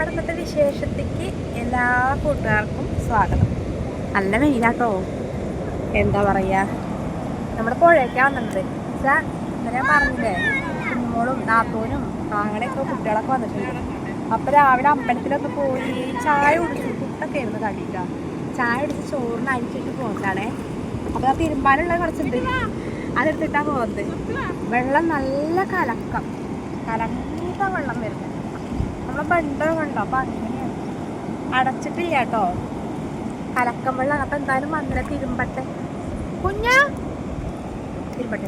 നമ്മുടെ ഇന്നത്തെ വിശേഷത്തേക്ക് എല്ലാ കൂട്ടുകാർക്കും സ്വാഗതം. നല്ല വെയിലാട്ടോ. എന്താ പറയുക, നമ്മുടെ പുഴയ്ക്കാണ് വന്നത്. പക്ഷേ ഇന്നലെ ഞാൻ പറഞ്ഞില്ലേ, കുഞ്ഞുമോളും നാത്തൂനും അങ്ങനെയൊക്കെ കുട്ടികളൊക്കെ വന്നിട്ടുണ്ട്. അപ്പോൾ രാവിലെ അമ്പലത്തിലൊക്കെ പോയി ചായ കുടിച്ചു. പുട്ടൊക്കെ ആയിരുന്നു കടിയില്ല. ചായ കുടിച്ച് ചോറിന് അരിച്ചിട്ട് പോകുന്നതാണേ. അപ്പോൾ ആ തിരുമ്പാനുള്ള കുറച്ചുണ്ട്, അതെടുത്തിട്ടാണ് പോകുന്നത്. വെള്ളം നല്ല കലക്ക വെള്ളം വരുന്നത്. നമ്മളെ ബണ്ടൊക്കെ ഉണ്ടോ? അപ്പം അങ്ങനെയാണ്, അടച്ചിട്ടില്ല കേട്ടോ, കലക്കം വെള്ളം. അപ്പം എന്തായാലും വന്നില്ല, തിരുമ്പട്ടെ കുഞ്ഞാ, തിരുമ്പട്ടെ.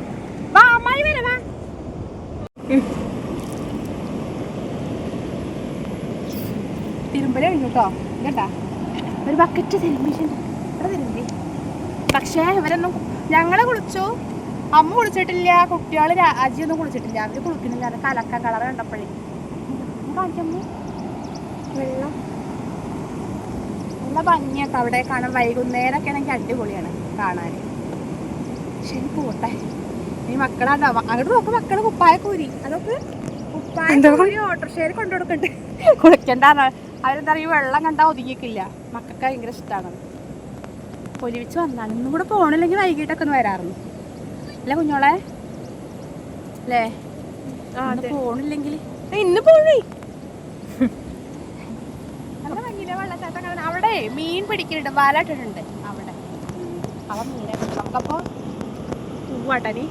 വാ അമ്മായി വരെ വാ. തിരുമ്പല് കഴിഞ്ഞു കേട്ടോ. കേട്ടാ ഒരു ബക്കറ്റ് തിരുമ്പിട്ടുണ്ട്, ഇവിടെ തിരുമ്പി. പക്ഷേ ഇവരൊന്നും, ഞങ്ങൾ കുളിച്ചു, അമ്മ കുളിച്ചിട്ടില്ല, കുട്ടികൾ അജിയൊന്നും കുളിച്ചിട്ടില്ല. അവർ കുളിക്കുന്നില്ല. അത് കലക്ക കളർ കണ്ടപ്പോഴേ കാണിക്കമ്മ വെള്ളം നല്ല ഭംഗിയൊക്കെ അവിടെ കാണാൻ. വൈകുന്നേരമൊക്കെ ആണെങ്കിൽ അടിപൊളിയാണ് കാണാൻ. ശരി പോട്ടെ. ഈ മക്കളാണ്ടോ അങ്ങോട്ട് നോക്ക്, മക്കള് കുപ്പായ കൂരി, അതൊക്കെ കുപ്പായ കൂരി ഓട്ടോറിക്ഷയിൽ കൊണ്ടുകൊടുക്കണ്ട്. കുളിക്കണ്ടാന്ന് അവരെന്താ പറയുക, വെള്ളം കണ്ടാൽ ഒതുങ്ങിക്കില്ല. മക്കൾക്ക് ഭയങ്കര ഇഷ്ടമാണ്. പൊലിവിച്ച് വന്നാണ്. ഇന്നും കൂടെ പോകണില്ലെങ്കിൽ വൈകിട്ടൊക്കെ ഒന്ന് വരാറുണ്ട് അല്ലേ കുഞ്ഞോളെ? അല്ലേ പോണില്ലെങ്കിൽ ഇന്ന് പോണേ. നല്ല ഭംഗിയിലെ വെള്ളച്ചാട്ടം. അവിടെ മീൻ പിടിക്കുന്നുണ്ട്, വല ഇട്ടിട്ടുണ്ട് അവിടെ. അവ മീനെ നമുക്കപ്പോൾ പൂവാട്ടനി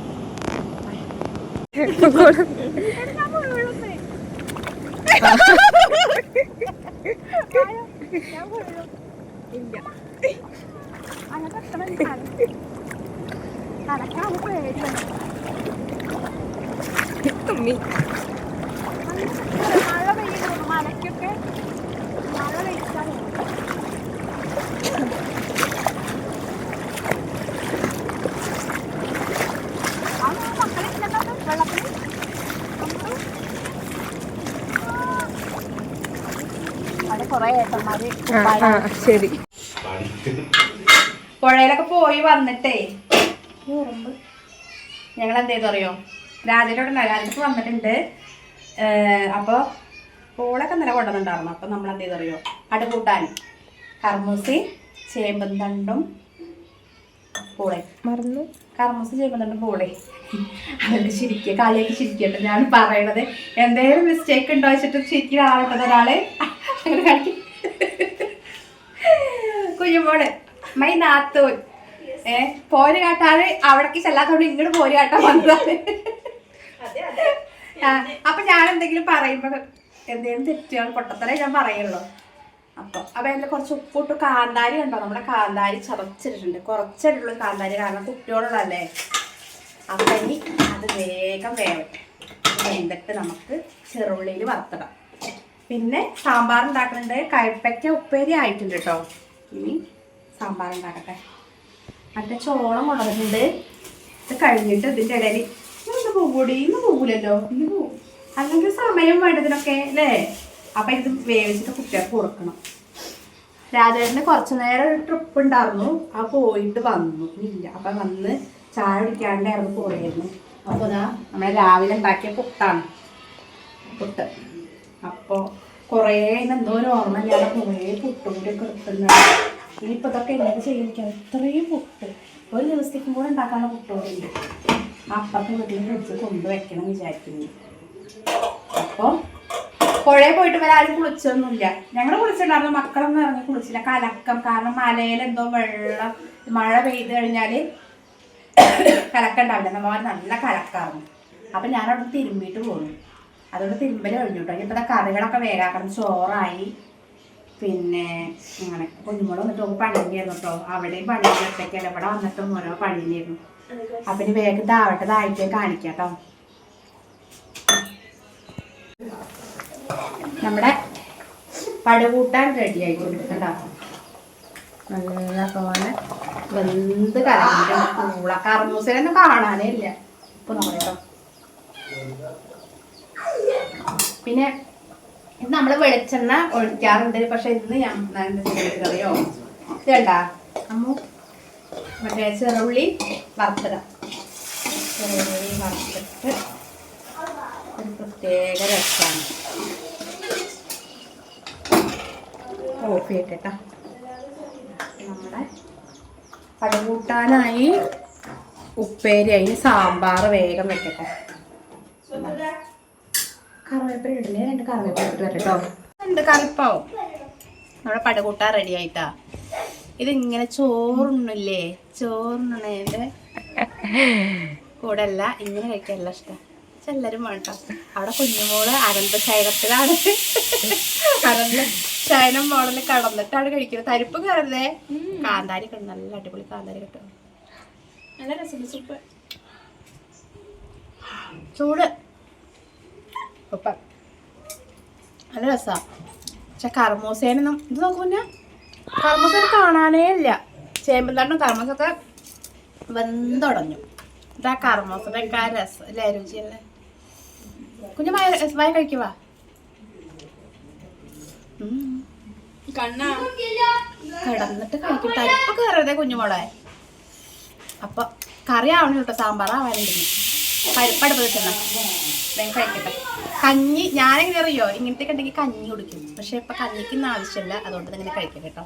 ഇല്ല അങ്ങനത്തെ കലക്കാണ് പേടിയാണ്. മഴ പെയ്യുന്നു, മലയ്ക്കൊക്കെ മഴ പെയ്ച്ചാൽ മക്കളില്ല വെള്ളത്തിൽ. അവിടെ കുറെ ഏട്ടന്മാര്. ശരി, പുഴയിലൊക്കെ പോയി വന്നിട്ടേ ഞങ്ങൾ എന്ത് ചെയ്തു അറിയോ, രാജയുടെ രാജക്ക് വന്നിട്ടുണ്ട്. അപ്പോൾ പൂളൊക്കെ നില കൊണ്ടുവന്നിട്ടുണ്ടായിരുന്നു. അപ്പം നമ്മൾ എന്ത് ചെയ്തു അറിയോ, അടുകൂട്ടാൻ കർമൂസി ചേമ്പും തണ്ടും പൂളെ മറന്നു. കർമൂസി ചേമ്പും തണ്ടും പൂളെ. അവർക്ക് ചിരിക്കുക, കളിയൊക്കെ ചിരിക്കട്ടെ. ഞാൻ പറയണത് എന്തെങ്കിലും മിസ്റ്റേക്ക് ഉണ്ടോ വെച്ചിട്ട് ചിരിക്കുന്ന ആളുണ്ടത് ഒരാള്. അങ്ങനെ കളിക്കും. കുഞ്ഞുമോള് മൈ നാത്തൂൻ പോര് കാട്ടാണ് അവിടേക്ക് ചെല്ലാത്തോണ്ട് ഇങ്ങോട്ട് പോര് കാട്ടാൻ വന്നതാണ്. അപ്പൊ ഞാൻ എന്തെങ്കിലും പറയുമ്പോ എന്തെങ്കിലും തെറ്റുകൾ പൊട്ടത്തലേ ഞാൻ പറയുള്ളൂ. അപ്പൊ അതിൽ കുറച്ച് ഉപ്പിട്ട് കാന്താരി ഉണ്ടോ, നമ്മുടെ കാന്താരി ചതച്ചിട്ടുണ്ട്. കുറച്ചിട്ടുള്ളൂ കാന്താരി, കാരണം കുട്ടിയോടുള്ളതല്ലേ. അപ്പൊ ഇനി അത് വേഗം വേവട്ടെ. എന്നിട്ട് നമുക്ക് ചെറുള്ളിയിൽ വറുത്തിടാം. പിന്നെ സാമ്പാർ ഉണ്ടാക്കുന്നുണ്ട്. കയ്പ്പയ്ക്ക ഉപ്പേരി ആയിട്ടുണ്ട് കേട്ടോ. ഇനി സാമ്പാർ ഉണ്ടാക്കട്ടെ. മറ്റേ ചോളം കൊണ്ടുവന്നിട്ടുണ്ട്. ഇത് കഴിഞ്ഞിട്ട് ഇതിൻ്റെ ഇടയിൽ ഇന്ന് പോകൂടി, ഇന്ന് പോകൂലല്ലോ, ഇന്ന് പോകും. അല്ലെങ്കിൽ സമയം വേണ്ടതിനൊക്കെ അല്ലേ. അപ്പം ഇത് വേവിച്ചിട്ട് കുട്ടികൾക്ക് കൊടുക്കണം. രാജേട്ടന് കുറച്ച് നേരം ഒരു ട്രിപ്പ് ഉണ്ടായിരുന്നു. ആ പോയിട്ട് വന്നു ഇല്ല. അപ്പം വന്ന് ചായ കുടിക്കാണ്ടായിരുന്നു പോയായിരുന്നു. അപ്പോൾ ഇതാ നമ്മളെ രാവിലെ ഉണ്ടാക്കിയ പുട്ടാണ്, പുട്ട്. അപ്പോൾ കുറേ എന്തോ ഒരു ഓർമ്മ ഇല്ലാതെ കുറേ പുട്ടും കൂടി ഒക്കെ എടുത്തിട്ടുണ്ട്. ഇനിയിപ്പോൾ ഇതൊക്കെ എന്തൊക്കെ ചെയ്തിരിക്കാം. ഇത്രയും പുട്ട് ഒരു ദിവസത്തേക്കും കൂടെ ഉണ്ടാക്കാനുള്ള പുട്ടുകളുണ്ട്. അപ്പുറത്തെ വീട്ടിൽ ഫ്രിഡ്ജ് കൊണ്ടുവയ്ക്കണം വിചാരിക്കുന്നു. അപ്പോൾ പുഴയിൽ പോയിട്ട് വരെ ആരും കുളിച്ചൊന്നുമില്ല. ഞങ്ങൾ കുളിച്ചിട്ടുണ്ടായിരുന്നു, മക്കളൊന്നും ഇറങ്ങി കുളിച്ചില്ല. കലക്കം, കാരണം മലയിലെന്തോ വെള്ളം മഴ പെയ്ത് കഴിഞ്ഞാൽ കലക്കം ഉണ്ടാവില്ല. നമ്മമാർ നല്ല കലക്കാറുണ്ട്. അപ്പം ഞാനവിടെ തിരുമ്പിയിട്ട് പോകുന്നു. അതുകൊണ്ട് തിരുമ്പൽ കഴിഞ്ഞു കേട്ടോ. ഇനിയിപ്പോൾ കറികളൊക്കെ വേഗാക്കണം. ചോറായി. പിന്നെ അങ്ങനെ കുഞ്ഞുമോള് വന്നിട്ട് പണി തന്നെയായിരുന്നു കേട്ടോ. അവിടെയും പണി ഒറ്റയ്ക്കല്ല, ഇവിടെ വന്നിട്ടും ഓരോ പണി തന്നെയായിരുന്നു. അപ്പം ഇനി വേഗം ഇതാവട്ടെ, ഇതായിട്ട് കാണിക്കാം കേട്ടോ. നമ്മുടെ പടുകൂട്ടാൻ റെഡി ആയിക്കൊണ്ടിരിക്കട്ടോ. നല്ല പോലെ വെന്ത് കലങ്ങിട്ട് പൂള. കർമൂസയിലൊന്നും കാണാനേ ഇല്ല ഇപ്പൊ നോക്കട്ടോ. പിന്നെ ഇത് നമ്മൾ വെളിച്ചെണ്ണ ഒഴിക്കാറുണ്ട്. പക്ഷെ ഇന്ന് ഞാൻ എന്താ ചെയ്തറിയോ, ഇത് കണ്ടാ അമ്മു മറ്റേ ചെറുള്ളി വറുത്തിട. ചെറുള്ളി വറുത്തിട്ട് ഒരു പ്രത്യേക രസമാണ്. വെക്കട്ടാ. നമ്മുടെ പടുകൂട്ടാനായി ഉപ്പേരി, അതിന് സാമ്പാർ വേഗം വെക്കട്ടെ. കറിവേപ്പില ഇടലേ, 2 കറിവേപ്പില ഇട്ട് വരട്ടോ. 2 കറിപ്പാവും. നമ്മുടെ പടുകൂട്ടാൻ റെഡി ആയിട്ടാ. ഇതിങ്ങനെ ചോറുണ്ണില്ലേ, ചോറുണ്ണേൻ്റെ കൂടെ അല്ല ഇങ്ങനെ കഴിക്കാൻ എല്ലാം ഇഷ്ടം. എല്ലാവരും വേണ്ട. അവിടെ കുഞ്ഞുമോള് അനന്ത ശയനത്തിലാണ്, അനന്ത ശയനം മോഡല് കടന്നിട്ടാണ് കഴിക്കുന്നത്. തരിപ്പ് കയറതേ, കാന്താരി കിട്ടും, നല്ല അടിപൊളി കാന്താരി കിട്ടും. നല്ല രസം. സൂപ്പർ ചൂട് ഉപ്പ നല്ല രസാ. പക്ഷെ കർമൂസേനും ഇത് നോക്കുന്നെ, കർമൂസ കാണാനേ ഇല്ല. ചേമ്പന്തണ്ടും കർമൂസൊക്കെ വെന്തുടഞ്ഞു. ഇതാ കർമൂസയുടെ ഒക്കെ ആ രസം അല്ലേ, രുചിയല്ലേ. കുഞ്ഞു വായ കഴിക്കുവാ. കിടന്നിട്ട് കഴിക്കും. തരിപ്പ് കയറതേ കുഞ്ഞുമോളെ. അപ്പൊ കറി ആവണം കേട്ടോ, സാമ്പാർ ആവാനുണ്ടെങ്കിൽ പരിപ്പടുപ്പ് കിട്ടുന്ന വേഗം കഴിക്കട്ടെ. കഞ്ഞി ഞാനെങ്ങനെ അറിയോ, ഇങ്ങനത്തെ ഉണ്ടെങ്കിൽ കഞ്ഞി കുടിക്കും. പക്ഷെ ഇപ്പൊ കഞ്ഞിക്കൊന്നും ആവശ്യമില്ല, അതുകൊണ്ട് തന്നെ കഴിക്കാം കേട്ടോ.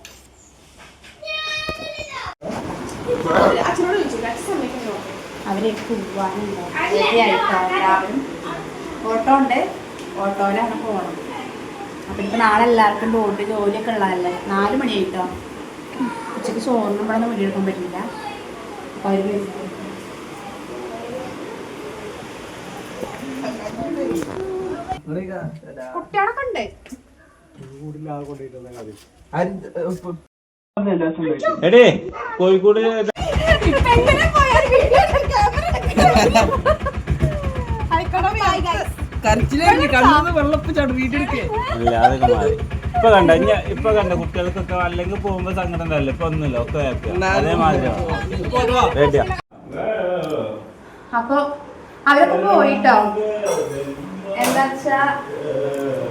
അവര് പോവാനുണ്ടോ എല്ലാവരും ഓട്ടോ ഉണ്ട്, ഓട്ടോയിലാണ് പോകണം. അപ്പം ഇപ്പം നാളെ എല്ലാവർക്കും റോഡ് ജോലിയൊക്കെ ഉള്ളതല്ലേ. 4 മണിയായിട്ടോ. ഉച്ചയ്ക്ക് ചോറിനും ഇവിടെ നിന്ന് വീടെടുക്കാൻ പറ്റില്ല. അപ്പോൾ അവർ കുട്ടികളൊക്കെ ഉണ്ട്. എടേ കോഴിക്കോട് ഇപ്പൊ കണ്ട കുട്ടികൾക്കൊക്കെ അല്ലെങ്കിൽ പോകുമ്പോ സങ്കടം ഉണ്ടല്ലോ. ഇപ്പൊ ഒന്നുമില്ല, ഒക്കെ അതേമാതിരി. അപ്പൊ അവരൊക്കെ പോയിട്ടോ. എന്താ വെച്ചാ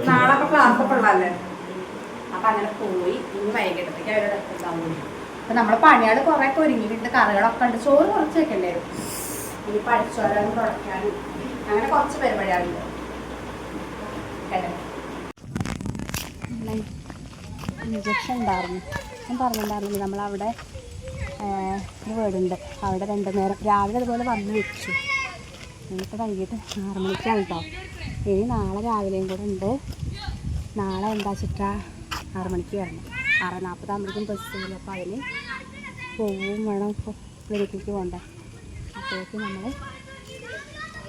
നാളെ ക്ലാസ് ഒക്കെ ഉള്ളതല്ലേ. അപ്പൊ അങ്ങനെ പോയി. ഇനി വൈകിട്ടത്തേക്ക് അവരോട് എത്താൻ. അപ്പൊ നമ്മളെ പണികൾ കുറെ ഒക്കെ ഒരുങ്ങിയിട്ടുണ്ട്. കറികളൊക്കെ ഉണ്ട്. ചോറ് കുറച്ച് വെക്കണ്ടേ, ഇനി പഠിച്ചോരാനും തുടയ്ക്കാനും അങ്ങനെ കുറച്ച് പരിപാടികളുണ്ട്. ഇഞ്ചക്ഷൻ ഉണ്ടായിരുന്നു. ഞാൻ പറഞ്ഞിട്ടുണ്ടായിരുന്നില്ല, നമ്മളവിടെ ഒരു വീടുണ്ട്. അവിടെ 2 നേരം രാവിലെ അതുപോലെ വന്ന് വെച്ചു. എന്നിട്ട് വൈകിട്ട് 6 മണിക്കാണ് കേട്ടോ. ഇനി നാളെ രാവിലെയും കൂടെ ഉണ്ട്. നാളെ എന്താ വെച്ചിട്ടാ 6 മണിക്ക് വരണം. 6:40 ആകുമ്പോഴേക്കും ബസ് വരും. അപ്പോൾ അതിന് പോവും വേണം. ഇപ്പോൾ ക്ലിനിക്കിലേക്ക് പോകണ്ടേ. അപ്പോഴേക്കും നമ്മൾ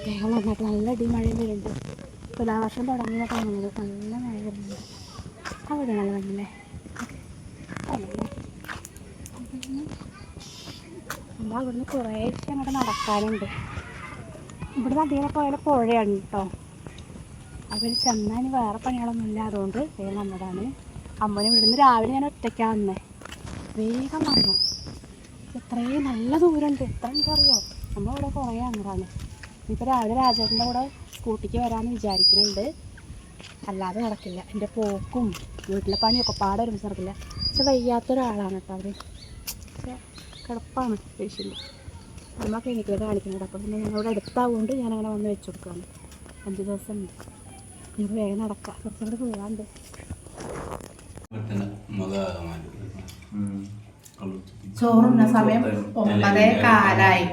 വേഗം വന്നിട്ട് നല്ല അടിമഴയും വരുന്നുണ്ട്. തുലാവർഷം തുടങ്ങിയ കാണുന്നത് നല്ല മഴ വരുന്നുണ്ട്. അവിടെ നല്ല മഞ്ഞല്ലേ. നമ്മൾ അവിടുന്ന് കുറേ അങ്ങോട്ട് നടക്കാനുണ്ട്. ഇവിടുന്ന് അധികം പോയാലും പുഴയാണ് കേട്ടോ. അവർ ചെന്നാൽ വേറെ പണികളൊന്നുമില്ല, അതുകൊണ്ട് വേഗം വന്നതാണ്. അമ്മനെ ഇവിടുന്ന് രാവിലെ ഞാൻ ഒറ്റയ്ക്കാണ് വന്നേ. വേഗം വന്നു. എത്രയും നല്ല ദൂരമുണ്ട്. എത്ര എനിക്കറിയോ, നമ്മളിവിടെ കുറേ അങ്ങോട്ടാണ്. ഇപ്പോൾ രാവിലെ രാജേട്ടൻ്റെ കൂടെ സ്കൂട്ടിക്ക് വരാമെന്ന് വിചാരിക്കുന്നുണ്ട്. അല്ലാതെ നടക്കില്ല. എൻ്റെ പോക്കും വീട്ടിലെ പണിയൊക്കെ പാടെ ഒരുമിച്ച് നടക്കില്ല. പക്ഷെ വയ്യാത്തൊരാളാണ് കേട്ടോ അവർ. പക്ഷെ കിടപ്പാണ് പേഷ്യൻ്റ്. നമ്മൾ ക്ലിനിക്കിൽ കാണിക്കുന്നത്. അപ്പോൾ പിന്നെ ഞങ്ങളുടെ അടുത്താവുകൊണ്ട് ഞാനങ്ങനെ വന്ന് വെച്ച് കൊടുക്കുകയാണ്. 5 ദിവസം ഉണ്ട്. ഞങ്ങൾ വേഗം നടക്കാം. കുറച്ചുകൂടെ പോകാണ്ട്. ചോറുണ്ണ സമയം 9:15.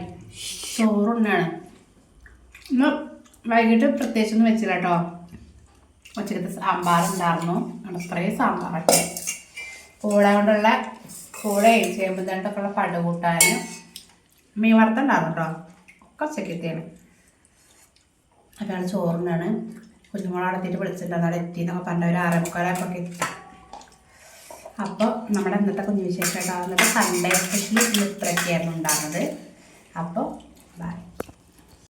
ചോറുണ്ണാണ്. ഇന്ന് വൈകിട്ട് പ്രത്യേകിച്ചൊന്നും വെച്ചില്ല കേട്ടോ. ഉച്ചക്കത്തെ സാമ്പാറുണ്ടായിരുന്നു. അത്രയും സാമ്പാറൊക്കെ പൂള കൊണ്ടുള്ള പൂളയും ചേമ്പുതണ്ടൊക്കെ ഉള്ള പടുകൂട്ടാനും മീൻ വറുത്തുണ്ടായിരുന്നു കേട്ടോ. ഒക്കെ ഉച്ചക്കത്തെയാണ്. അപ്പോഴാണ് ചോറിനാണ്. കുഞ്ഞുമോളവിടെ എത്തിയിട്ട് വിളിച്ചിട്ടുണ്ടായിരുന്നു. അവിടെ എത്തി എന്നൊക്കെ പറഞ്ഞ ഒരു 6:45 എത്തി. അപ്പോൾ നമ്മുടെ ഇന്നത്തെ കുഞ്ഞു വിശേഷം ഉണ്ടാകുന്നത് സൺഡേ സ്പെഷ്യൽ ഇത്രയൊക്കെയായിരുന്നു ഉണ്ടാകുന്നത്. അപ്പോൾ ബൈ.